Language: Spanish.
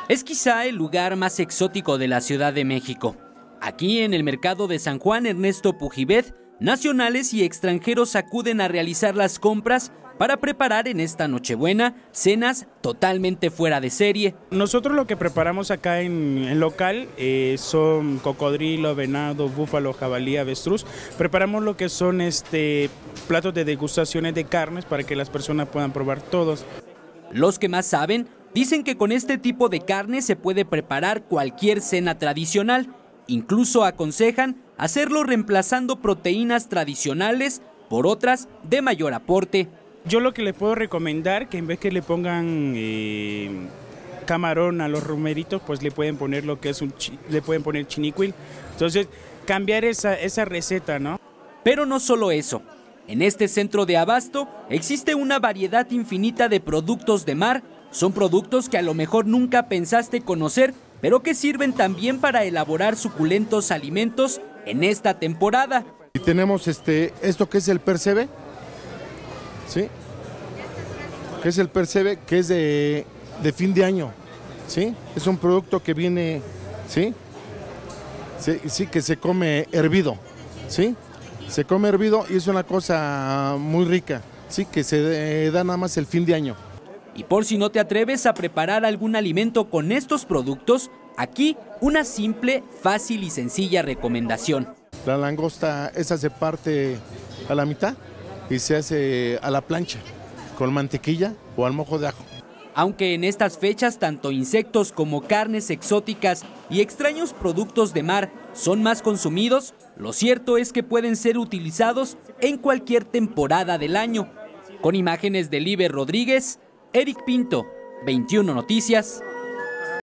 Es quizá el lugar más exótico de la Ciudad de México. Aquí en el mercado de San Juan Ernesto Pujibet, nacionales y extranjeros acuden a realizar las compras para preparar en esta Nochebuena cenas totalmente fuera de serie. Nosotros lo que preparamos acá en local son cocodrilo, venado, búfalo, jabalí, avestruz. Preparamos lo que son platos de degustaciones de carnes para que las personas puedan probar todos. Los que más saben dicen que con este tipo de carne se puede preparar cualquier cena tradicional. Incluso aconsejan hacerlo reemplazando proteínas tradicionales por otras de mayor aporte. Yo lo que les puedo recomendar que en vez que le pongan camarón a los romeritos, pues le pueden poner lo que es le pueden poner chinicuil. Entonces, cambiar esa receta, ¿no? Pero no solo eso. En este centro de abasto existe una variedad infinita de productos de mar. Son productos que a lo mejor nunca pensaste conocer, pero que sirven también para elaborar suculentos alimentos en esta temporada. Y tenemos esto que es el percebe, ¿sí? Que es el percebe, que es de fin de año, ¿sí? Es un producto que viene, ¿sí? Sí, que se come hervido, ¿sí? Se come hervido y es una cosa muy rica, ¿sí? Que se da nada más el fin de año. Y por si no te atreves a preparar algún alimento con estos productos, aquí una simple, fácil y sencilla recomendación. La langosta, esa se parte a la mitad y se hace a la plancha, con mantequilla o al mojo de ajo. Aunque en estas fechas tanto insectos como carnes exóticas y extraños productos de mar son más consumidos, lo cierto es que pueden ser utilizados en cualquier temporada del año. Con imágenes de Liber Rodríguez, Eric Pinto, 21 Noticias.